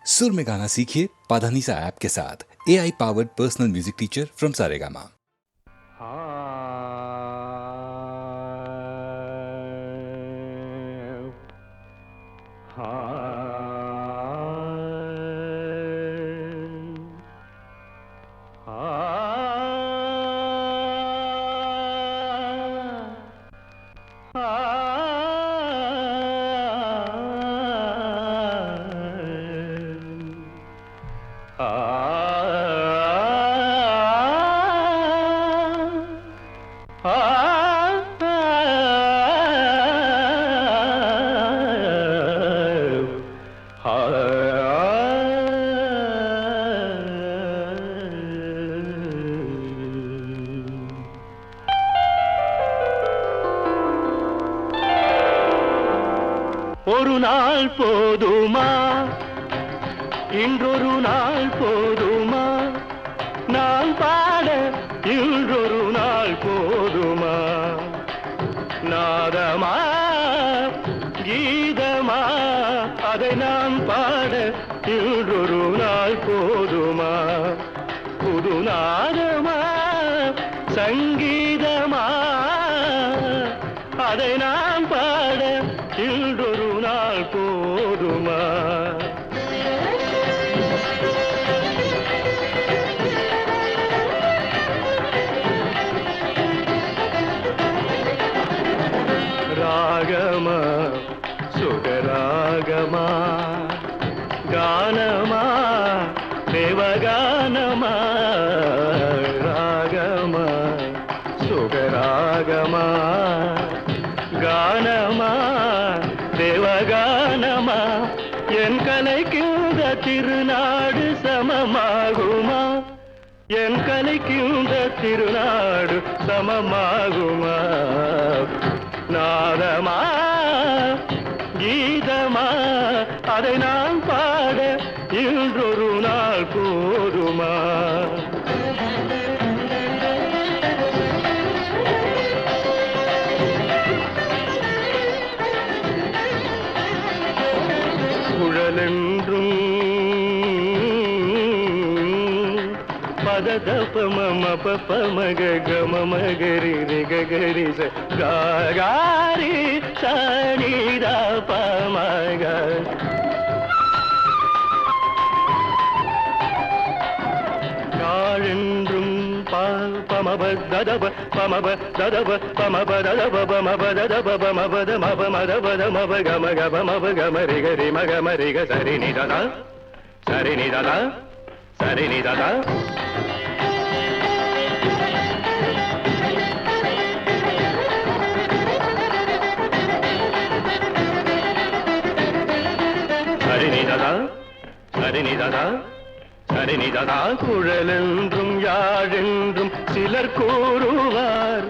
सुर में गाना सीखिए पाधानीसा ऐप के साथ। AI powered personal music teacher from Saregama. ஒரு நாள் போதுமா, இன்றொரு நாள் போதுமா, நான் பாட இன்றொரு நாள் போதுமா, நாதமா கீதமா அதை நான் பாட இன்றொரு நாள் போதுமா, புது நாதமா சங்கீதமா அதை நான் பாட இன்றொரு நாள் போதுமா. ராகமா சுகராகமா கானமா தேவகானமா, ராகமா சுகராகமா கானமா தேவகானமா, என் கலைக்குந்த திருநாடு சமமாகுமா, என் கலைக்குந்த திருநாடு சமமாகுமா, நாதமா கீதமா அதை நான் பாட இன்றொரு நாள் போதுமா. குழலென்றும் பததபம பமக கமமகரி ரிகரி காரி சனிதா பமக, காழென்றும் பமப ததப பமப ததப பமப ததப பமப ததப பமபத மப மதபத மப கம கப மப கம ரிகரி மக மரிக சரி நிததா சரி நிததா சரி நிததா. சரிநிததா சரிநிததா சரிநிததா. குழலென்றும் யாழென்றும் சிலர் கூறுவார்,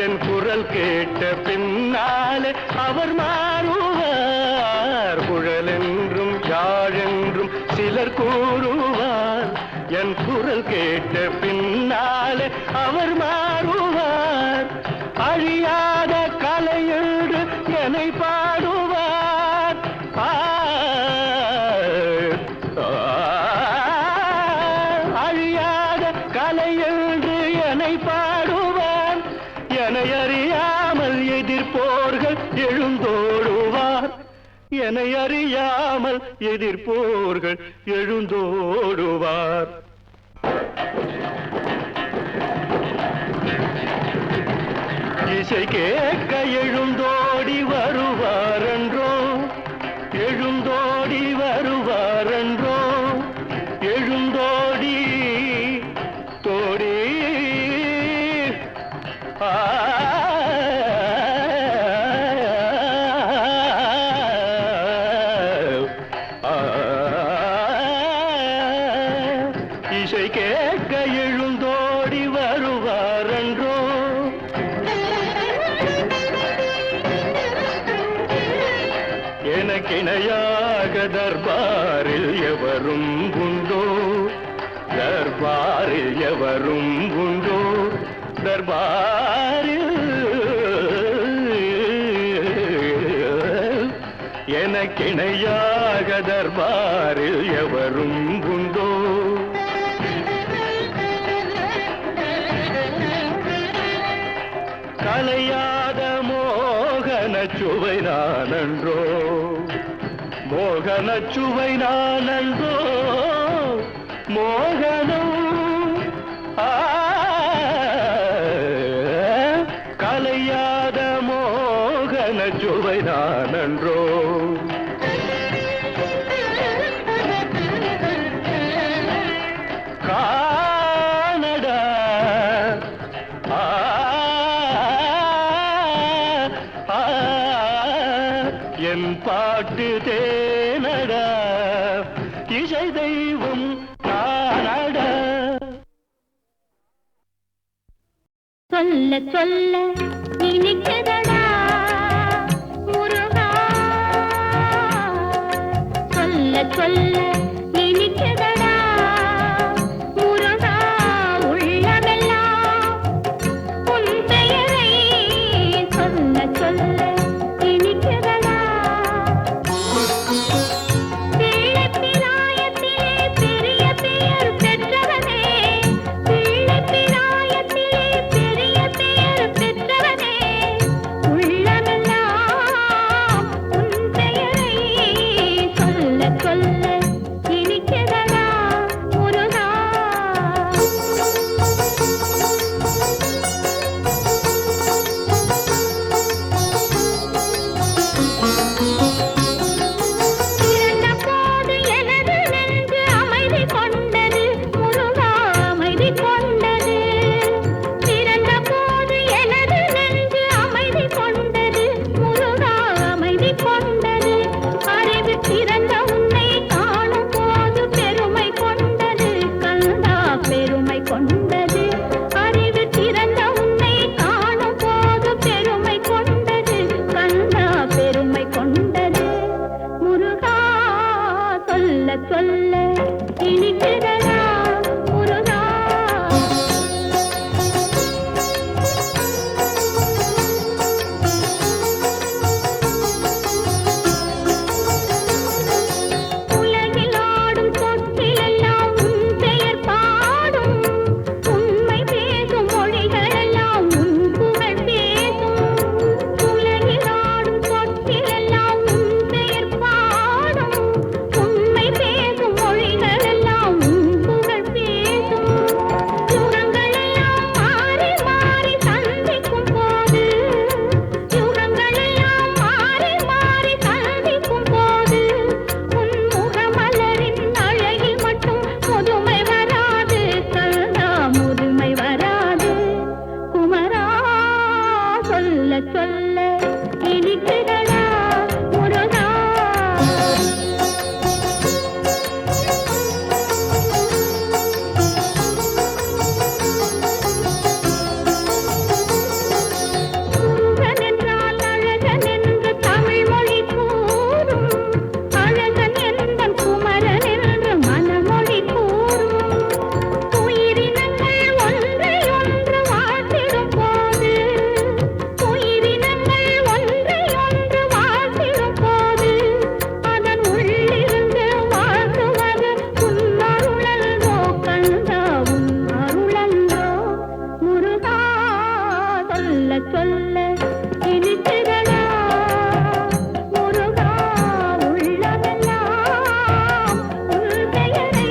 என் குரல் கேட்ட பின்னாலே அவர் மாறுவார். குழலென்றும் யாழென்றும் சிலர் கூறுவார், என் குரல் கேட்ட பின்னாலே அவர் மாறுவார். அழியாத கலையென்று என்னை பாடுவார், அழியாத கலையென்று என்னை பாடுவார். என்னை அறியாமல் எதிர்ப்போர்கள் எழுந்தோடுவார், என்னை அறியாமல் எதிர்ப்போர்கள் எழுந்தோடுவார். இசை கேட்க எழுந்தோடி வருவாரென்றோ, எழுந்தோடி வருவாரென்றோ, எழுந்தோடி தோடி இசை கேட்க எழுந்தோடி வருவாரென்றோ. எனக்கிணையாக தர்பாரில் எவரும் உண்டோ, தர்பாரில் எவரும் உண்டோ, தர்பாரில் எனக்கிணையாக தர்பாரில் எவரும் உண்டோ? கலையாத மோகன சுவை நானன்றோ, மோகன சுவை நானன்றோ, மோகனம் கலையாத மோகன சுவை நானன்றோ. கானடா என் பாட்டு தேனடா, இசை தெய்வம் நானடா. சொல்ல சொல்ல இனிக்குதடா முருகா, சொல்ல சொல்ல இனிக்குதடா முருகா, உள்ளமெல்லாம் உன் பெயரை சொல்ல சொல்ல இனிக்குதடா. பிள்ளை பிராயத்திலே பெரிய பெயர் பெற்றவனே, பிள்ளை பிராயத்திலே பெரிய பெயர் பெற்றவனே, உள்ளமெல்லாம் உன் பெயரை சொல்ல சொல்ல இனிக்குதடா முருகா. பிறந்த போது எனது நெஞ்சு அமைதி கொண்டது முருகா, அமைதி கொண்டது. பிறந்த போது எனது நெஞ்சு அமைதி கொண்டது முருகா, அமைதி கொண்டது. அறிவு திறந்த உன்னை காணும் போது பெருமை கொண்டது கந்தா, பெருமை கொண்டது. அறிவு திறந்த உன்னை காணும் போது பெருமை கொண்டது கந்தா, பெருமை கொண்டது. முருகா சொல்ல சொல்ல இனிக்குதடா முருகா. உலகில் ஆடும் தொட்டிலெல்லாம் உன் பெயர் பாடும், உண்மை பேசும் மொழிகளெல்லாம் உன் புகழ் பேசும். உலகில் ஆடும் தொட்டிலெல்லாம் உன் பெயர் பாடும், உண்மை பேசும் மொழிகளெல்லாம் உன் புகழ் பேசும். யுகங்களெல்லாம் மாறி மாறி சந்திக்கும் போது, யுகங்களெல்லாம் மாறி மாறி சந்திக்கும் போது, உன் முகமலரின் அழகில் மட்டும் முதுமை வராது கந்தா, முதுமை வராது. குமரா சொல்ல சொல்ல இனிக்குதடா முருகா. முருகன் என்றால் அழகன் என்று தமிழ் மொழி கூறும், அழகன் என்பன் குமரன் என்று மனமொழி கூறும். உயிரினங்கள் ஒன்றை ஒன்று வாழ்த்திடும் போது, உயிரினங்கள் ஒன்றை ஒன்று வாழ்த்திடும் போது, அதன் உள்ளிருந்து வாழ்த்துவது உன் அருளன்றோ கந்தா, உன் அருளன்றோ. முருகா சொல்ல சொல்ல இனிக்குதடா முருகா, உள்ளமெல்லாம் உன் பெயரை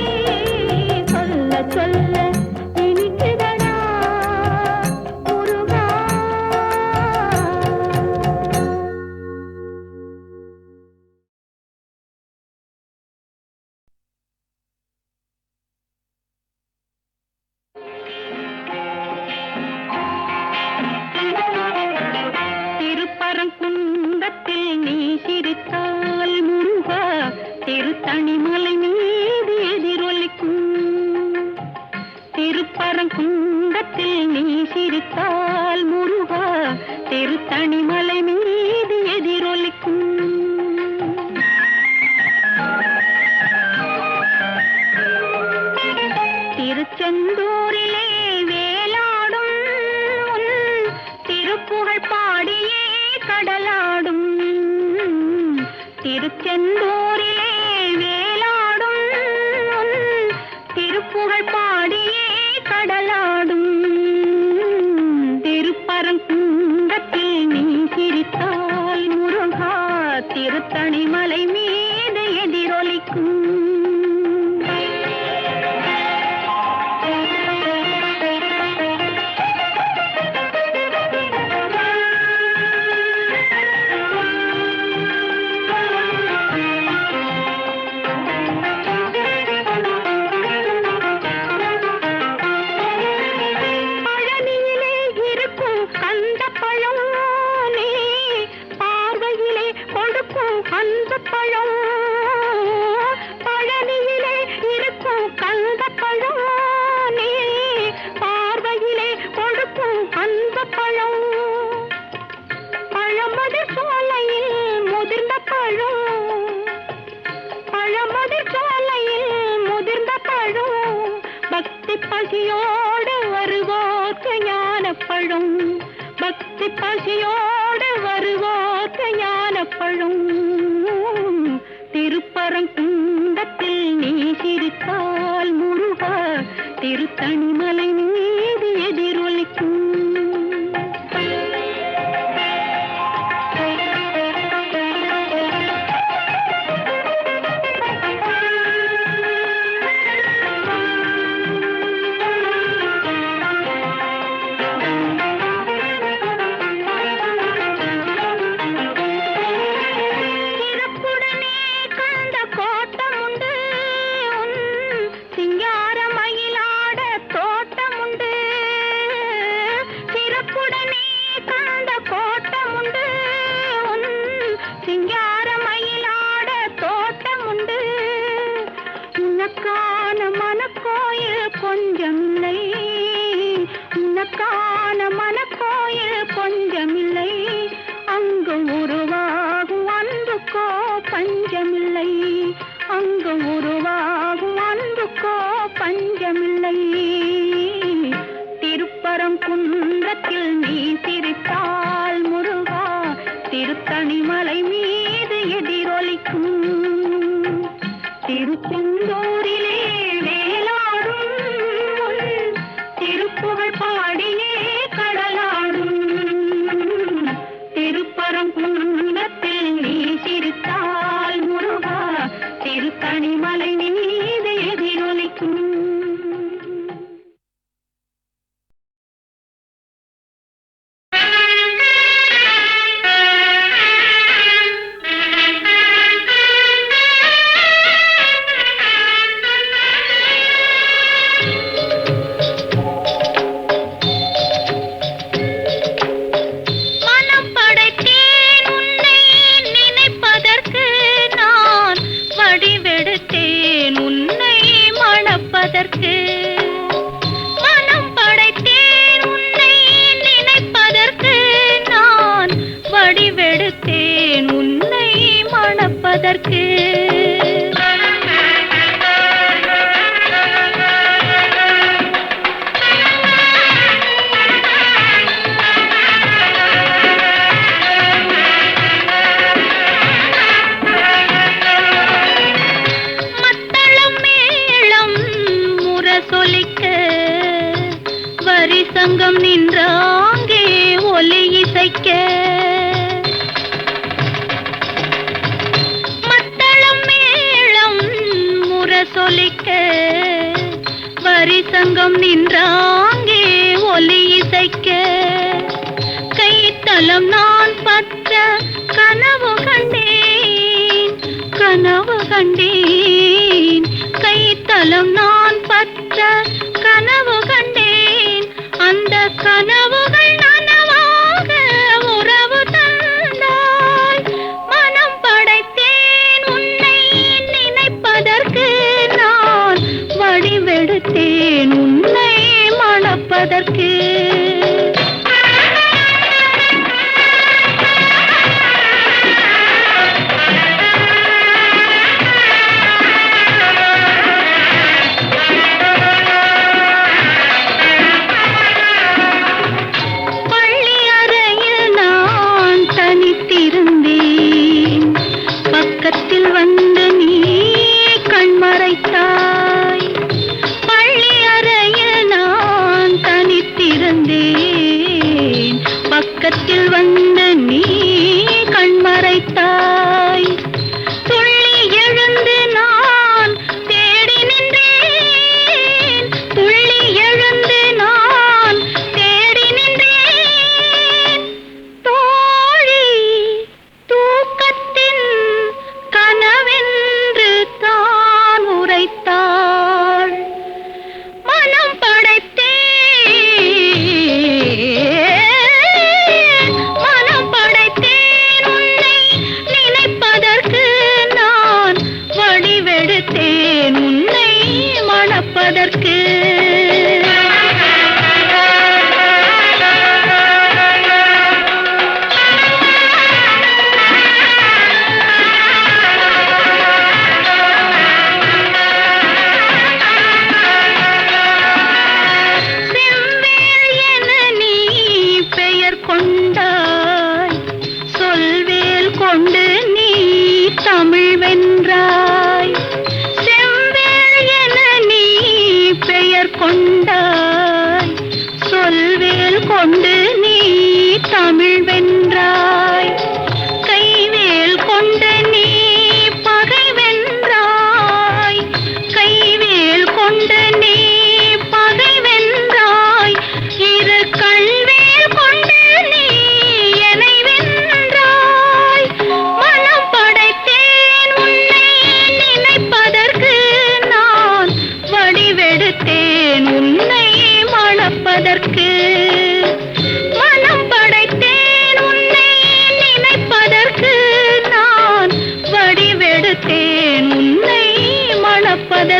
சொல்ல சொல்ல இனிக்குதடா முருகா. திருப்பரங்குன்றத்தில் நீ சிரித்தால் முருகா, திருத்தணிமலை மீது எதிரொலிக்கும். திருப்பரங்குன்றத்தில் நீ சிரித்தால் முருகா, திருத்தணிமலை மீது எதிரொலிக்கும். திருச்செந்தூரிலே வேலாடும் உன் திருப்புகழ் பாடியே கடலாடும். திருச்செந்தூரிலே பசியோடு வருவோர்க்கு ஞானப்பழம், பக்தி பசியோடு வருவோர்க்கு ஞானப்பழம். திருப்பரங்குன்றத்தில் நீ சிரித்தால் முருகா, திருத்தணிமலை மீது எதிரொலிக்கும். திருப்பரங்குன்றத்தில் நீ சிரித்தால் முருகா, திருத்தணிமலை மீது எதிரொலிக்கும். திருச்செந்தூரிலே வேலாடும் திருப்புகழ் பாடியே கடலாடும். திருப்பரங்குன்றத்தில் நீ சிரித்தால் முருகா, திருத்தணிமலை மீது எதிரொலிக்கும். சங்கம் நின்றாங்கே ஒலி இசைக்க, மத்தளம் மேளம் முரசொலிக்க, வரி சங்கம் நின்றாங்கே ஒலி இசைக்க, கைத்தலம் நான் பற்ற கனவு கண்டேன், கனவு கண்டேன், கைத்தலம் நான் பற்ற கனவு கண்டேன். அந்த கனவுகள் நனவாக உறவு தந்தாய். மனம் படைத்தேன் உன்னை நினைப்பதற்கு, நான் வடிவெடுத்தேன் உன்னை மணப்பதற்கு. பக்கத்தில் வந்து நீ கண்மறைத்தாய். பள்ளி அறையில் நான் தனித்திருந்தேன், பக்கத்தில் வந்து நீ கண்மறைத்தாய். துள்ளி எழுந்து நான் தேடி நின்றேன், துள்ளி எழுந்து நான் தேடி நின்றேன். தோழி தூக்கத்தின் கனவென்று தான் உரைத்தாள். மனம் படைத்தேன், மனம் படைத்தேன் உன்னை நினைப்பதற்கு, நான் வடிவெடுத்தேன் உன்னை மணப்பதற்கு.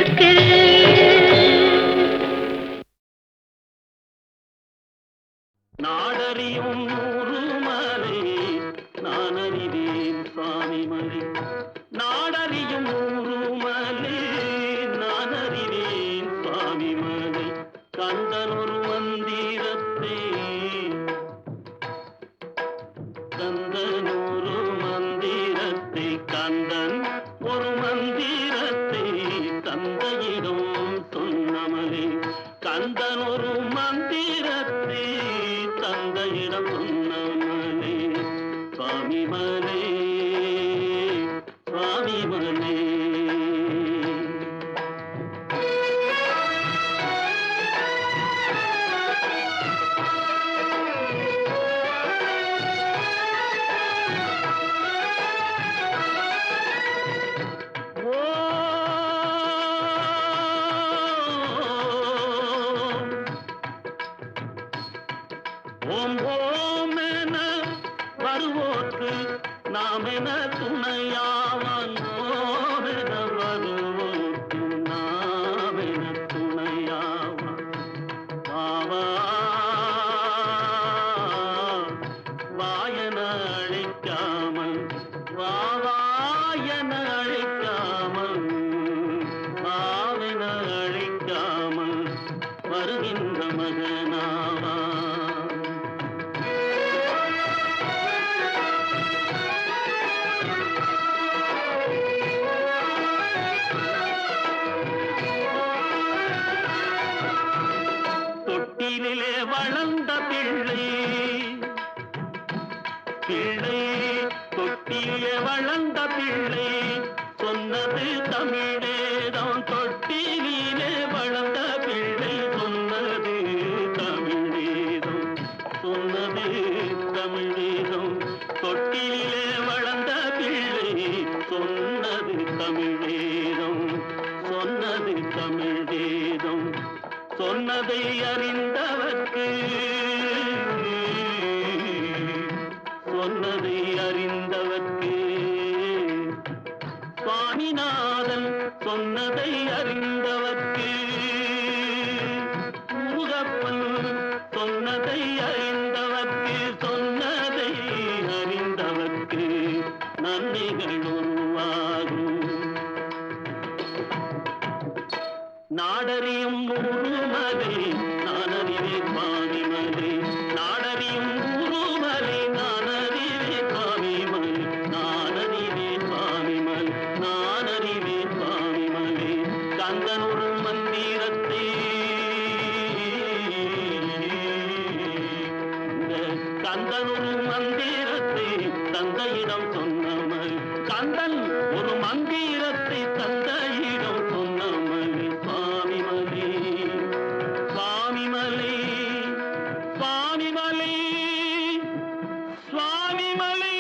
நினைப்பதற்கு நாடறியும் ஊருமலை நான் அறிவேன் சுவாமிமலை நாடறியும் ஊருமலை நான் அறிவேன் சுவாமிமலை கந்தன் ஒரு மந்திரத்தை கந்தன் ஒரு மந்திரத்தை கந்தன் ஒரு மந்திரத்தை தந்தையிடம் சொன்னமலை கந்தன் ஒரு மந்திரத்தை தந்தையிடம் சொன்னமலை சுவாமிமலை சுவாமிமலை ஓம் ஓம் என வருவோர்க்கு நாம் என துணையாவான் ஓம் என வருவோர்க்கு நாம் என துணையாவான் வாவா வாயன அழைக்காமல் வாவாயன அழைக்காமல் வாவென அழைக்காமல் வருகின்ற மகனாவா தொட்டிலே வளர்ந்த பிள்ளை பிள்ளை தொட்டிலே வளர்ந்த பிள்ளை சொன்னது தமிழேதான் தொட்டிலே வளர்ந்த பிள்ளை சொன்னது தமிழேதம் சொன்னது தமிழேதம் தொட்டிலே வளர்ந்த பிள்ளை சொன்னது தமிழேதம் சொன்னது தமிழேதம் சொன்னதை அறிந்தவர்க்கு சொன்னதை அறிந்தவர்க்கு சுவாமிநாதன் சொன்னதை அறிந்தவர்க்கு முருகப்பன் சொன்னதை அறிந்தவர்க்கு சொன்னதை அறிந்தவர்க்கு நன்மைகள் உருவாகும் நாடறியும் ஊருமலை நான் அறிவேன் சுவாமிமலை நாடறியும் ஊருமலை நான் அறிவேன் சுவாமிமலை நான் அறிவேன் சுவாமிமலை நான் அறிவேன் சுவாமிமலை கந்தன் ஒரு மந்திரத்தை இந்த கந்தன் ஒரு மந்திரத்தை தந்தையிடம் சொன்னமல் கந்தன் ஒரு மந்திரத்தை தந்தையிடம் சொன்னமல் சுவாமிமலை சுவாமிமலை சுவாமிமலை சுவாமிமலை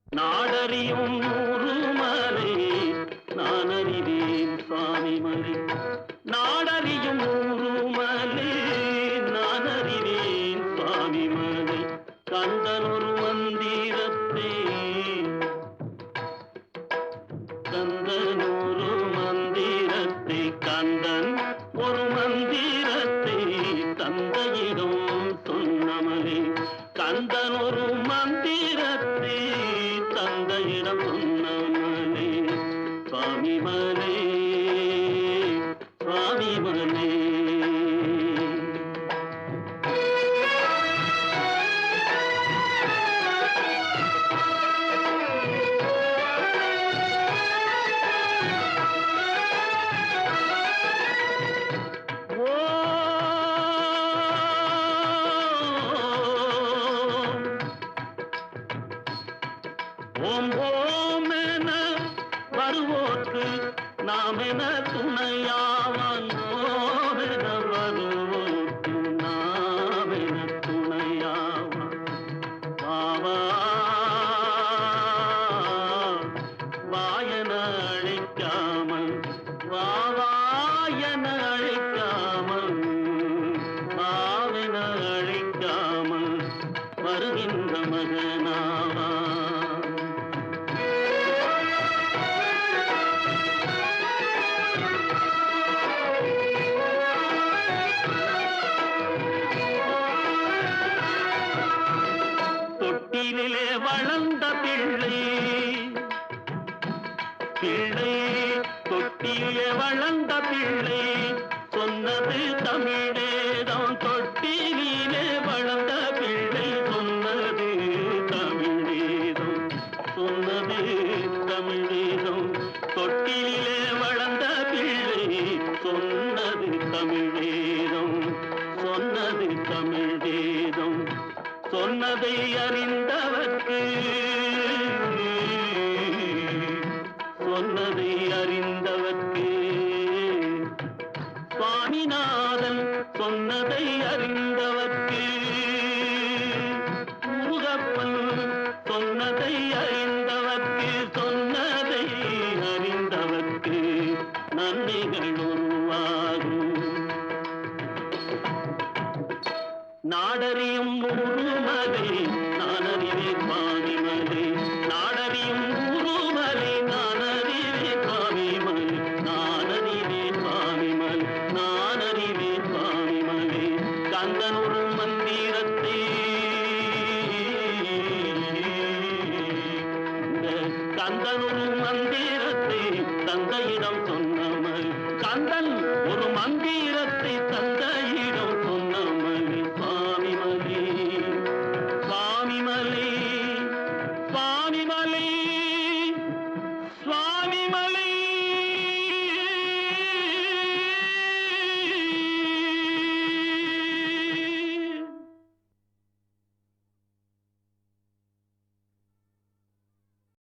நாடறியும் ஊருமலை நான் அறிவேன் சுவாமிமலை நாடறியும் ஊருமலை நான் அறிவேன் சுவாமிமலை கந்தன் ஒரு மந்திரத்தை கந்தன் ஒரு மந்திரத்தை கந்தன் ஒரு மந்திரத்தை தந்தையிடம் சொன்னமலை கந்தன் ஒரு மந்திரத்தை தந்தையிடம் சொன்னமலை சுவாமிமலை சுவாமிமலை வருகின்ற மகனாவா. தொட்டிலே வளர்ந்த பிள்ளை தொட்டிலே வளர்ந்த பிள்ளை சொன்னது தமிழேதான். தொட்டிலே வளர்ந்த பிள்ளை சொன்னது தமிழேதம். சொன்னது தமிழேதம். தொட்டிலே வளர்ந்த பிள்ளை சொன்னது தமிழேதம். சொன்னது தமிழேதம். சொன்னதை அறிந்தவர்க்கு சொன்னதை அறிந்தவர்க்கு சுவாமிநாதன் சொன்னதை அறிந்தவர்க்கு முருகப்பன் சொன்னதை அறிந்தவர்க்கு சொன்னதை அறிந்தவர்க்கு நன்மைகள் உருவாகும். நாடறியும் ஊருமலை நான் அறிவே சுவாமிமலை. நாடறியும் ஊருமலை நான் அறிவே சுவாமிமலை. நான் அறிவே சுவாமிமலை. நான் அறிவே சுவாமிமலை. கந்தனுர